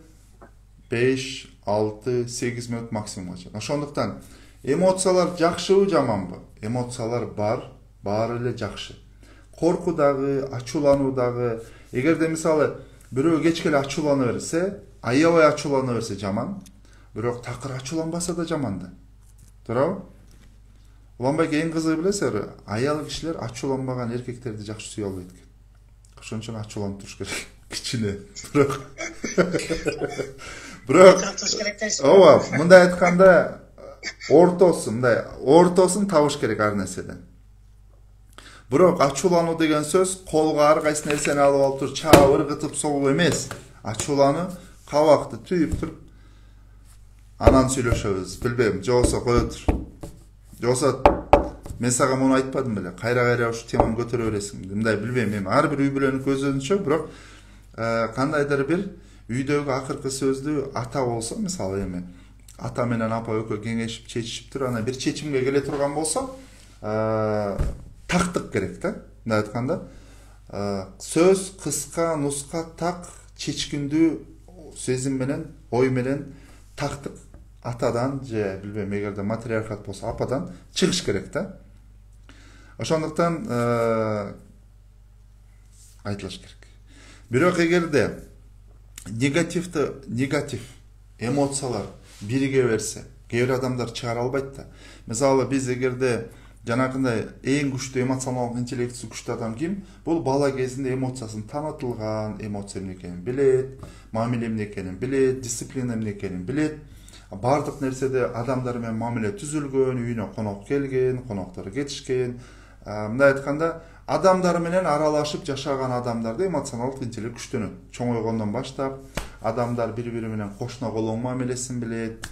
5, 6, 8 мүнөт максимумга чейин. Ошондуктан эмоциялар жакшыбы, жаманбы? Эмоциялар бар, баары эле жакшы. Корку дагы, ачуулануу дагы. Эгерде мисалы бирөө кечке эле ачуулана берсе, аябай ачуулана берсе жаман, бирок такыр ачууланбаса да жаман да. Туурабы? Уланбайк эң кызыгы билесиңерби? Аял кишилер ачууланбаган эркектерди жакшы сүйө албайт экен. Ошон үчүн ачууланып туруш керек. Кичине. Бирок ооба, мындай айтканда ортосун табыш керек ар нерседен. Бирок ачуулануу деген сөз колго ар кайсы нерсени алып алып туруп чаап ыргытып согуу эмес. Ачуулануу кабакты түйүп туруп анан сүйлөшөбүз. Билбейм, жоксо кое тур. Жоксо мен сага муну айтпадым беле. Кайра ушу теманы көтөрө бересиң. Мындай билбейм, эми ар бир үй бүлөнүн көзөнчө, бирок кандайдыр бир үйдөгү акыркы сөздү ата болсо, мисалы эми ата менен апа экөө кеңешип чечишиптир, анан бир чечимге келе турган болсо, тактык керек да. Мындай айтканда, сөз кыска, нуска, так, чечкиндүү сезим менен, ой менен тактык атадан же билбейм эгерде матриархат болсо ападан чыгыш керек да. Ошондуктан айтылыш керек. Бирок эгерде негатив эмоциялар бириге берсе, кээ бир адамдар чыгара албайт да. Мисалы биз эгерде жанагындай эң күчтүү эмоционалдык интеллектisi күчтүү адам ким? Бул бала кезинде эмоциясын танытылган, эмоция эмне экенин билет, мамиле эмне экенин билет, дисциплина эмне экенин билет. Бардык нерседе адамдар менен мамиле түзүлгөн, үйүнө конок келген, коноктор кетишкен. Мындай айтканда, адамдар менен аралашып жашаган адамдарда эмоционалдык интеллект күчтөнөт. Чоңойгондон баштап, адамдар бири-бири менен кошуна колон мамилесин билет,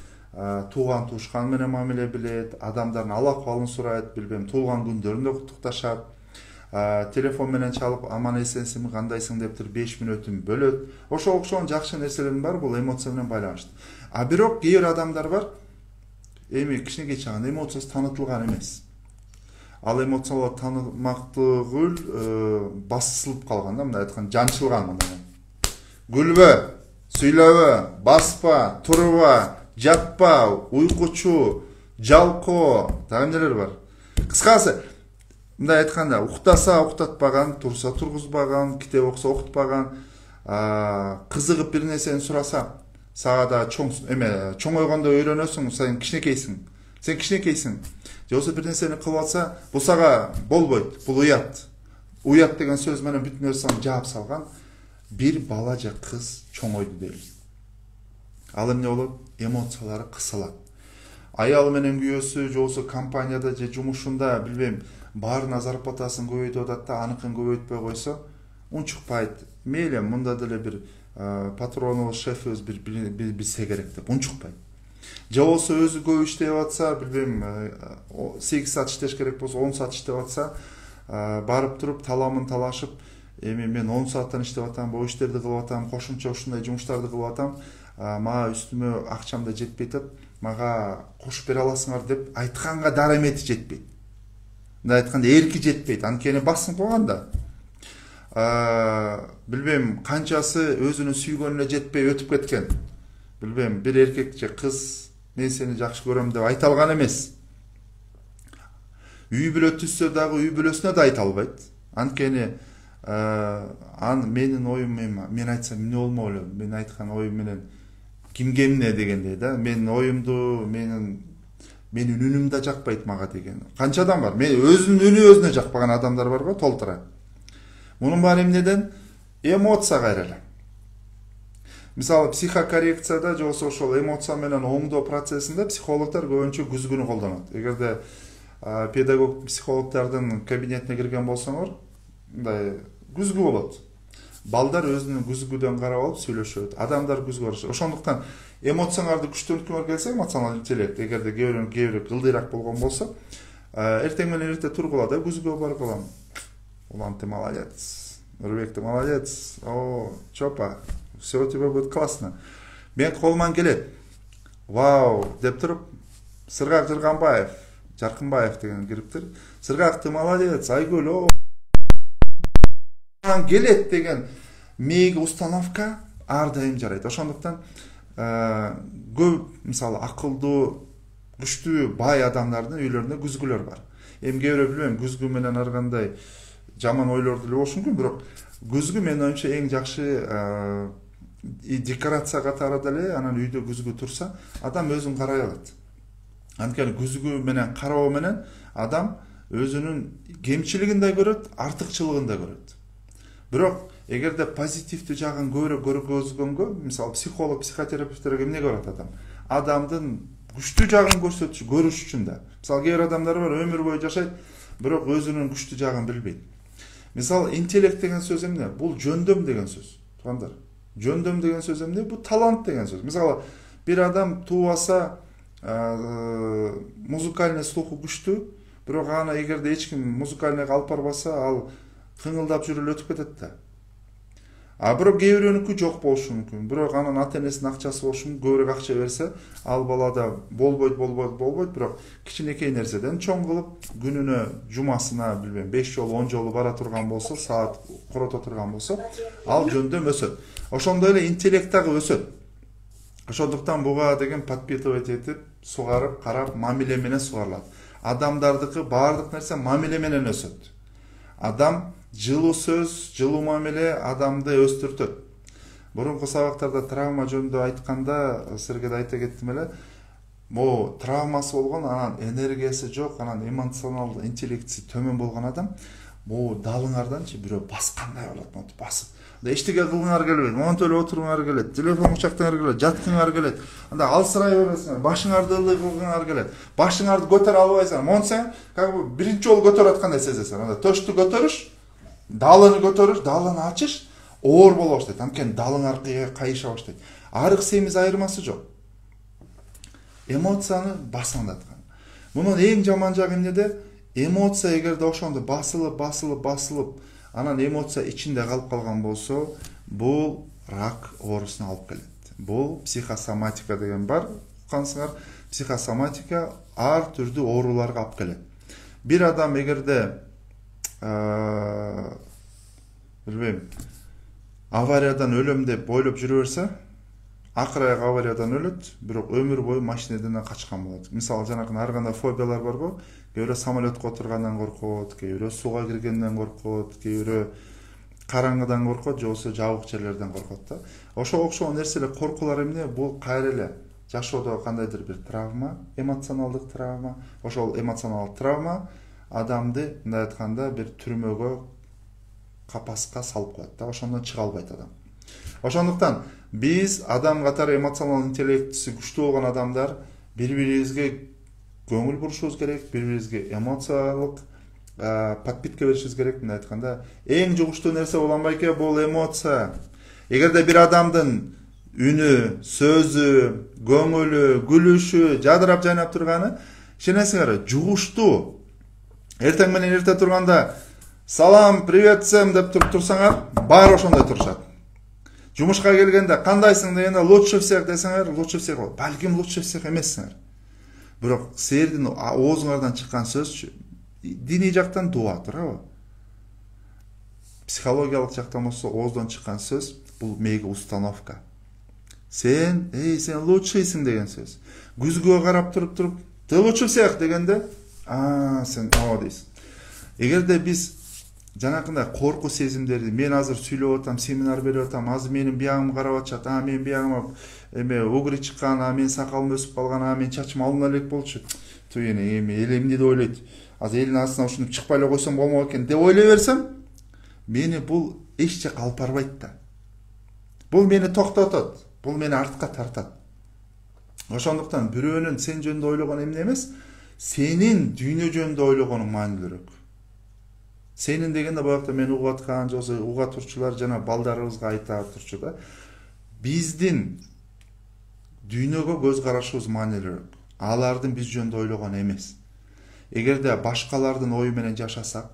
тууган туушкан менен мамиле билет, адамдардын ал-акыбалын сурайт, билбейм, туулган күндөрүндө куттукташат, телефон менен чалып аман эсенсиңби, кандайсың деп туруп 5 мүнөтүн бөлөт. Ошол окшогон жакшы нерселердин баары бул эмоция менен байланыштуу. А бирок кээ бир адамдар бар, эми кичинекей чагында эмоциясы танытылган эмес. Ал эмоциялар танымактыгы басылып калган да, мындай айтканда жанчылган мындай. Күлбө, сүйлөбө, баспа, турба, жатпа, уйкучу, жалко, дагы эмнелер бар. Кыскасы, мындай айтканда, уктаса уктатпаган, турса тургузбаган, китеп окуса окутпаган, кызыгып бир нерсени сураса, сага да чоңойгондо үйрөнөсүң, сен кичинекейсиң. Сен кичинекейсиң. Же болбосо бир нерсени кылып атса, бул сага болбойт, бул уят. Уят деген сөз менен бүт нерсени жаап салган бир бала же кыз чоңойду дейбиз. Ал эмне болот? Эмоциялары кысылат. Аялы менен күйөөсү, же болбосо компанияда же жумушунда, билбейм, баарына зарплатасын көбөйтүп атат да, аныкын көбөйтпөй койсо, унчукпайт. Мейли, мында деле бир патронубуз, шефибиз билсе керек деп унчукпайт. Же болбосо өзү көп иштеп атса, билбейм, 8 саат иштеш керек болсо, 10 саат иштеп атса, барып туруп таламын талашып, эми мен 10 сааттан иштеп атам, бул иштерди кылып атам, кошумча ушундай жумуштарды кылып атам, мага үстүмө акчам да жетпей атат, мага кошуп бере аласыңар деп айтканга дарамети жетпейт. Мындай айтканда эрки жетпейт, анткени басынып калган да. Билбейм, канчасы өзүнүн сүйгөнүнө жетпей өтүп кеткен. Билбейм, бир эркек же кыз мен сени жакшы көрөм деп айта алган эмес. Үй бүлө түзсө дагы үй бүлөсүнө да айта албайт. Анткени менин оюм мен айтсам эмне болмойлу, мен айткан оюм менен кимге эмне дегендей да. Менин оюмду, менин үнүм да жакпайт мага деген. Канча адам бар? Мен өзүнүн үнү өзүнө жакпаган адамдар бар го, толтура. Мунун баары эмнеден? Эмоцияга айрыла. Мисалы, психокоррекцияда же болбосо ошол эмоция менен оңдоо процессинде психологдор көбүнчө күзгүнү колдонот. Эгерде педагог психологдордун кабинетине кирген болсоңор, мындай күзгү болот. Балдар өзүнүн күзгүдөн карап алып сүйлөшөт. Адамдар күзгү барышат. Ошондуктан эмоцияларды күчтөнткөнгө келсе, эмоционалдык интеллект, эгерде кээ бир кылдыйраак болгон болсо, эртең менен эрте тургула да күзгүгө барып алам. Улан ты молодец. Нурбек, ты молодец. О, чопа. Все у тебя будет классно. Мен колуман келет. Вау, деп туруп, Сыргак Жырганбаев, Жаркынбаев деген кириптир. Сыргак, ты молодец. Айгүл, о. Келет деген мээге установка ар дайым жарайт. Ошондуктан көп, мисалы, акылдуу, күчтүү, бай адамдардын үйлөрүндө күзгүлөр бар. Эми кээ бирөө билбейм, күзгү менен ар кандай жаман ойлорду эле болушу мүмкүн, бирок күзгү менин оюмча эң жакшы декорация катары деле, анан үйдө күзгү турса, адам өзүн карай алат. Анткени күзгү менен кароо менен адам өзүнүн кемчилигин да көрөт, артыкчылыгын да көрөт. Бирок эгерде позитивдүү жагын көргөзгөнгө, мисалы психолог, психотерапевттер эмне көрөт адам? Адамдын күчтүү жагын көрүш үчүн да. Мисалы кээ бир адамдар бар, өмүр бою жашайт, бирок өзүнүн күчтүү жагын билбейт. Мисалы интеллект деген сөз эмне? Бул жөндөм деген сөз. Туугандар, жөндөм деген сөз эмне? Бул талант деген сөз. Мисалы бир адам тууаса, музыкальный слуху күчтүү, бирок аны эгерде эч ким музыкальныйга алып барбаса, ал кыңылдап жүрүп өтүп кетет да. Бирок кээ бирөөнүкү жок болушу мүмкүн. Бирок анын ата-энесинин акчасы болушу мүмкүн. Көбүрөөк акча берсе, ал балада болбойт, бирок кичинекей нерседен чоң кылып, күнүнө жумасына, билбейм, 5 жолу, 10 жолу бара турган болсо, саат корото турган болсо, ал жөндөм өсөт. Ошондой эле интеллект дагы өсөт. Ошондуктан буга деген подпитывать этип, сугарып, карап, мамиле менен сугарылат. Адамдардыкы баардык нерсе мамиле менен өсөт. Адам жылуу сөз, жылуу мамиле адамды өстүртөт. Мурунку сабактарда травма жөнүндө айтканда силерге да айта кеттим эле. Могу травмасы болгон, анан энергиясы жок, анан эмоционалдык интеллектиси төмөн болгон адам могу далыңарданчы бирөө баскандай болот, монтип басып. Эчтеке кылгыңар келбейт, монтип эле отуруңар келет, телефон кучактаңар келет, жаткыңар келет. Анда алсырай бересиңер, башыңарды ылдый кылгыңар келет. Башыңарды көтөрө албайсыңар. Монтсаң, как бы биринчи жолу көтөрүп аткандай сезесиңер. Анда төштү көтөрүш, далыны ачыш оор боло баштайт. Анткени далың аркыга кайыша баштайт. Арык семиз айырмасы жок. Эмоцияны басаңдаткан. Мунун эң жаман жагы эмнеде? Эмоция эгерде ошондо басылып, анан эмоция ичинде калып калган болсо, бул рак оорусуна алып келет. Бул психосоматика деген бар, уккансыңар. Психосоматика ар түрдүү ооруларга алып келет. Бир адам эгерде билбейм, авариядан өлөм деп ойлоп жүрө берсе, акыр аяк авариядан өлөт, бирок өмүр бою машинеден качкан болот. Мисалы, жанакы ар кандай фобиялар бар го. Кээ бирөө самолетко отургандан коркот, кээ бирөө сууга киргенден коркот, кээ бирөө караңгыдан коркот, же болбосо жабык жерлерден коркот да. Ошого окшогон нерселер, коркуулар эмне? Бул кайра эле жашоодо кандайдыр бир травма, эмоционалдык травма. Ошол эмоционалдык травма адамды, мындай айтканда, бир түрмөгө, капаска салып коет да. Ошондон чыга албайт адам. Ошондуктан биз адам катары эмоционалдык интеллектиси күчтүү болгон адамдар бири-бирибизге көңүл бурушубуз керек, бири-бирибизге эмоциялык подпитка беришибиз керек. Мындай айтканда, эң жугуштуу нерсе бола албайт, бул эмоция. Эгерде бир адамдын үнү, сөзү, көңүлү, күлүшү, жадырап жайнап турганы, ишенесиңер, жугуштуу. Эртең менен эрте турганда салам, привет всем деп турсаңар, баары ошондой турушат. Жумушка келгенде кандайсың дегенде лучше всех десеңер, лучше всех болот. Балким лучше всех эмессиңер. Бирок силердин оозуңардан чыккан сөз диний жактан дуа, туурабы? Психологиялык жактан болсо ооздон чыккан сөз бул мээге установка. Сен лучшийсиң деген сөз. Күзгүгө карап туруп, ты лучше всех дегенде, сен дейсиң. Эгерде биз жанакындай корку сезимдерди, мен азыр сүйлөп атам, семинар берип атам, азыр менин биягым карап атышат, мен биягыма угры чыккан, мен сакалым өсүп калган, мен чачым алына элек болчу. Эми эл эмне деп ойлойт? Азыр элдин астына ушинтип чыкпай эле койсом болмок экен деп ойлой берсем, мени бул эч жакка алып барбайт да. Бул мени токтотот, бул мени артка тартат. Ошондуктан бирөөнүн сен жөнүндө ойлогон эмне эмес, сенин дүйнө жөнүндө ойлогонуң маанилүүрөөк. Сенин дегенде боякта мен угуп аткан, же болбосо уга турчулар жана балдарыбызга айта турчу да. Биздин дүйнөгө көз карашыбыз маанилүүрөөк. Алардын биз жөнүндө ойлогон эмес. Эгерде башкалардын ою менен жашасак,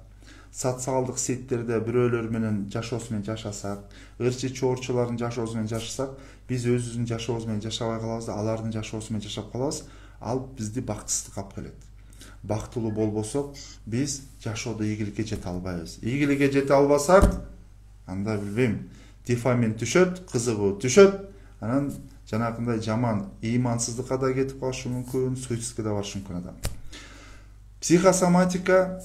социалдык сеттерде бирөөлөр менен жашоосу менен жашасак, ырчы чоорчулардын жашоосу менен жашасак, биз өзүбүздүн жашообуз менен жашабай калабыз да, алардын жашоосу менен жашап калабыз. Ал бизди бактысыздыкка алып келет. Бактылуу болбосок, биз жашоодо ийгиликке жете албайбыз. Ийгиликке жете албасак, анда билбейм, дифамин түшөт, кызыгуу түшөт, анан жанакындай жаман ыймансыздыкка да кетип калышы мүмкүн, суицидке да барышы мүмкүн адам. Психосоматика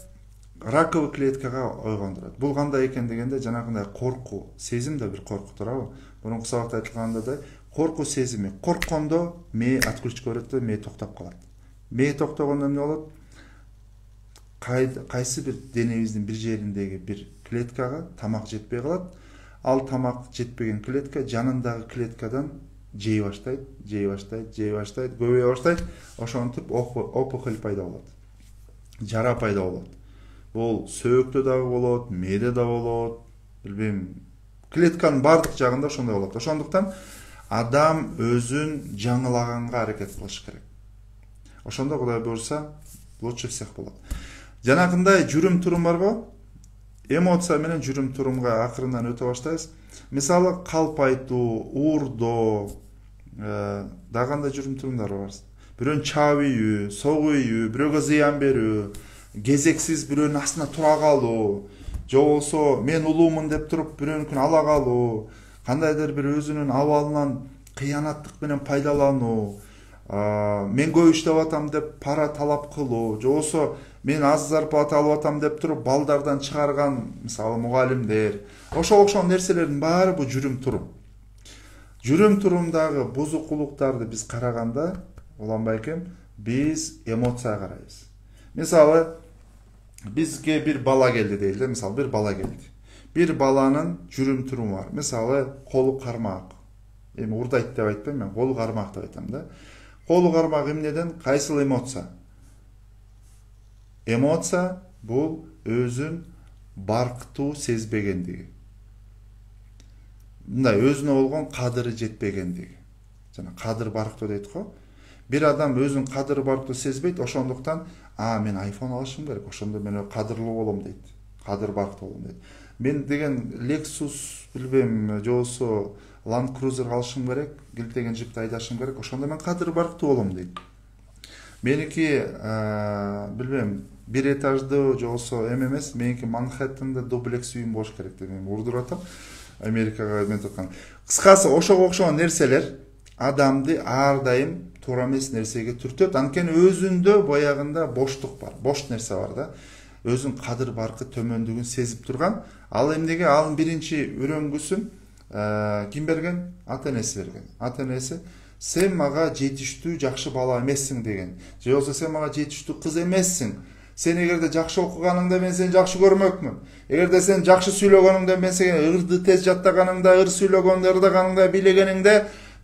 раковый клеткага ойгондурат. Бул кандай экен дегенде, жанакындай корку, сезим да бир корку, туурабы? Мурунку сабакта айтылгандай, корку сезими. Корккондо мээ отключка берет да, мээ токтоп калат. Мээ токтогондо эмне болот? Кайсы бир денебиздин бир жериндеги бир клеткага тамак жетпей калат. Ал тамак жетпеген клетка жанындагы клеткадан жей баштайт, көбөйө баштайт. Ошентип опухоль пайда болот. Жара пайда болот. Бул сөөктө дагы болот, мээде да болот, билбейм, клетканын бардык жагында ошондой болот. Ошондуктан адам өзүн жаңылаганга аракет кылыш керек. Ошондо Кудай буйрса, лучше всех болот. Жанакындай жүрүм турум бар го, эмоция менен жүрүм турумга акырындан өтө баштайбыз. Мисалы, калп айтуу, уурдоо, да кандай жүрүм турумдар бар. Бирөөнү чабыйуу, согуйуу, бирөөгө зыян берүү, кезексиз бирөөнүн астына тура калуу, же болбосо мен улуумун деп туруп бирөөнүкүн ала калуу, кандайдыр бир өзүнүн абалынан кыянаттык менен пайдалануу, мен көп иштеп атам деп пара талап кылуу, же болбосо мен аз зарплата алып атам деп туруп балдардан чыгарган мисалы мугалимдер, ошого окшогон нерселердин баары бул жүрүм турум. Жүрүм турумдагы бузукулуктарды биз караганда, уланбай экен, биз эмоцияга карайбыз. Мисалы, бизге бир бала келди дейли, мисалы бир бала келди. Бир баланын жүрүм туруму бар. Мисалы, колу кармак. Эми урдайт деп айтпайм, мен колу кармак деп айтам да. Колу кармак эмнеден? Кайсыл эмоция? Эмоция бул өзүн баркытуу сезбегендиги. Мындай өзүнө болгон кадыры жетпегендиги. Жана кадыр барктоо дейт го. Бир адам өзүнүн кадыры барктоо сезбейт, ошондуктан мен айфон алышым керек, ошондо мен кадырлуу болом дейт. Кадыр барктуу болом дейт. Мен деген Lexus билбейм, же болбосо Land Cruiser алышым керек, килтеген жипти айдашым керек, ошондо мен кадыр барктуу болом дейт. Меники билбейм, бир этаждуу же болбосо эмес, меники Манхэттенде дуплекс үйүм болуш керек деп мен урдуруп атам. Америкага мен аткан. Кыскасы ошого окшогон нерселер адамды ар дайым туура эмес нерсеге түртөт. Анткени өзүндө боягында боштук бар, бош нерсе бар да. Өзүн кадыр баркы төмөндүгүн сезип турган. Ал эмнеге? Алын биринчи үйрөнгүсүн ким берген? Ата-энеси берген. Ата-энеси сен мага жетиштүү жакшы бала эмессиң деген. Же болбосо сен мага жетиштүү кыз эмессиң. Сен эгерде жакшы окуганыңда мен сени жакшы көрмөкмүн. Эгерде сен жакшы сүйлөгөнүңдө мен сени ырды тез жаттаганыңда, ыр сүйлөгөндө, ырдаганыңда, билегениңде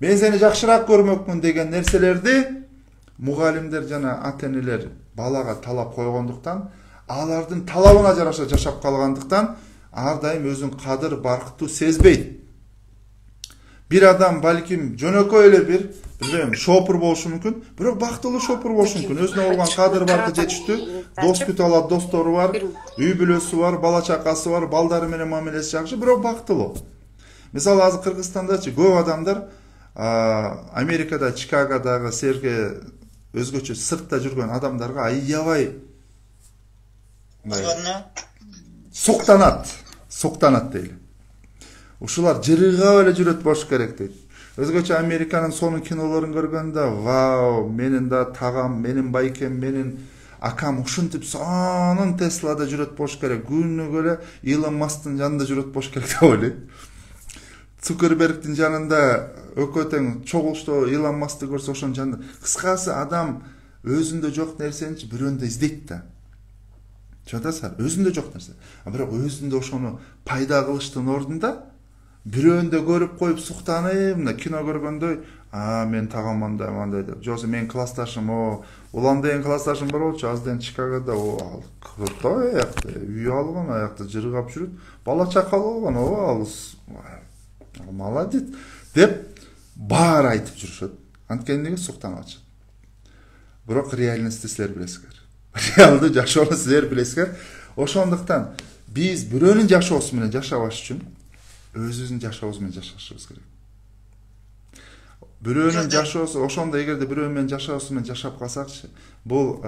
мен сени жакшыраак көрмөкмүн деген нерселерди мугалимдер жана ата-энелер балага талап койгондуктан, алардын талабына жараша жашап калгандыктан ар дайым өзүн кадыр барктуу сезбейт. Бир адам балким жөнөкөй эле бир билбейм, шопур болушу мүмкүн, бирок бактылуу шопур болушу мүмкүн. Өзүнө болгон кадыр баркы жетиштүү, дос күтө алат, достору бар, үй бүлөсү бар, бала чакасы бар, балдары менен мамилеси жакшы, бирок бактылуу. Мисалы азыр Кыргызстандачы көп адамдар Америкада, Чикагодагы серге өзгөчө сыртта жүргөн адамдарга аябай соктанат дейли. Ушулар жырыгап эле жүрөт болуш керек дейт. Өзгөчө Американын сонун кинолорун көргөндө, вау, менин да тагам, менин байкем, менин акам ушинтип сонун Теслада жүрөт болуш керек. Күнүгө эле Илон Масктын жанында жүрөт болуш керек деп ойлойт. Цукербергдин жанында өкө тең чогулуштуу Илон Маскты көрсө ошонун жанында. Кыскасы адам өзүндө жок нерсени бирөөндө издейт да. Чатасар, өзүндө жок нерсе. Бирок өзүндө ошону пайда кылыштын ордунда бирөөндө көрүп коюп суктанып, мына кино көргөндөй, мен тагамандай мындай деп. Жосо мен классташым, улам деген классташым бар болчу, азден Чикагода, ал кыртай аякта, үй алган, аякта жыргап жүрөт, бала чакалы болгон, ал молодец деп баары айтып жүрүшөт. Анткени суктанып атышат. Бирок реальностьти силер билесиңер. Реалдуу жашоону силер билесиңер. Ошондуктан биз бирөөнүн жашоосу менен жашабаш үчүн өзүбүздүн жашообуз менен жашашыбыз керек. Бирөөнүн жашоосу, ошондо эгерде бирөө менен жашоосу менен жашап калсакчы, бул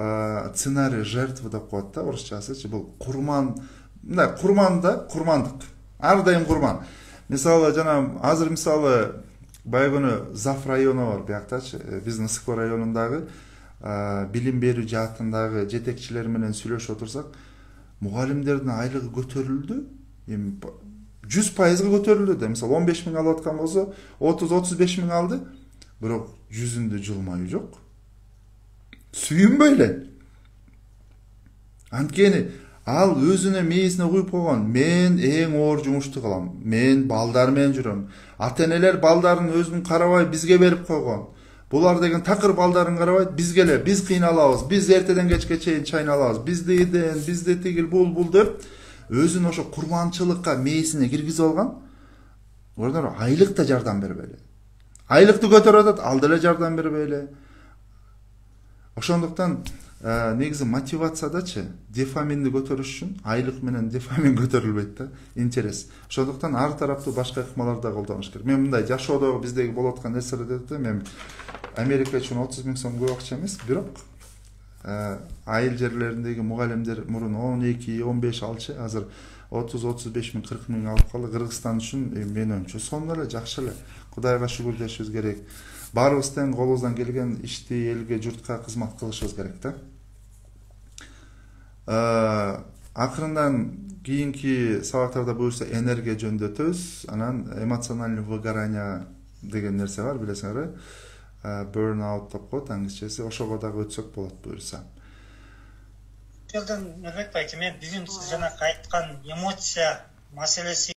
сценарий жертвы деп коет да орусчасычы, бул курман, мындай курман да, курмандык. Ар дайым курман. Мисалы жана азыр мисалы байгөне Зав району бар бияктачы, биздин Ысык районундагы билим берүү жаатындагы жетекчилер менен сүйлөшүп отурсак, мугалимдердин айлыгы көтөрүлдү. Эми 100% көтөрүлдү да. Мисалы 15 миң алып аткан болсо, 30-35 миң алды. Бирок жүзүндө жылмаюу жок. Сүйүнбөй эле. Анткени ал өзүнө мээсине куюп койгон, мен эң оор жумушту кылам. Мен балдар менен жүрөм. Ата-энелер балдарын өзүн карабай бизге берип койгон. Булар деген такыр балдарын карабайт, бизге эле, биз кыйналабыз, биз эртеден кечке чейин чайналабыз, бизди иден, бизди тигил бул деп өзүн ошо курманчылыкка мээсине киргизип алган. Ордон айлык да жардам бербей эле. Айлыкты көтөрүп атат, ал деле жардам бербей эле. Ошондуктан негизи мотивациядачы дофаминди көтөрүш үчүн айлык менен дофамин көтөрүлбөйт да. Интерес. Ошондуктан ар тараптуу башка ыкмаларды колдонуш керек. Мен мындай жашоодо биздеги болуп аткан нерселерди мен Америка үчүн 30 миң сом көп акча эмес, бирок айыл жерлеріндегі мұғалімдер мұрын 12-15 алчы, азыр 30-35 мың, 40 мың алып қалды. Қырғызстан үшін мен өңчі сонда эле жакшы эле. Кудайга шүгүр дешибиз керек. Баарыбыз тең колубуздан келген ишти элге, журтка кызмат кылышыбыз керек да. Акырындан кийинки сабактарда буюрса энергия жөнүндө өтөбүз. Анан эмоциональный выгорание деген нерсе бар, билесиңерби? Burnout деп коет англисчеси. Ошого дагы өтсөк болот буюрса. Нурбек байке, мен бүгүн жана айткан эмоция маселеси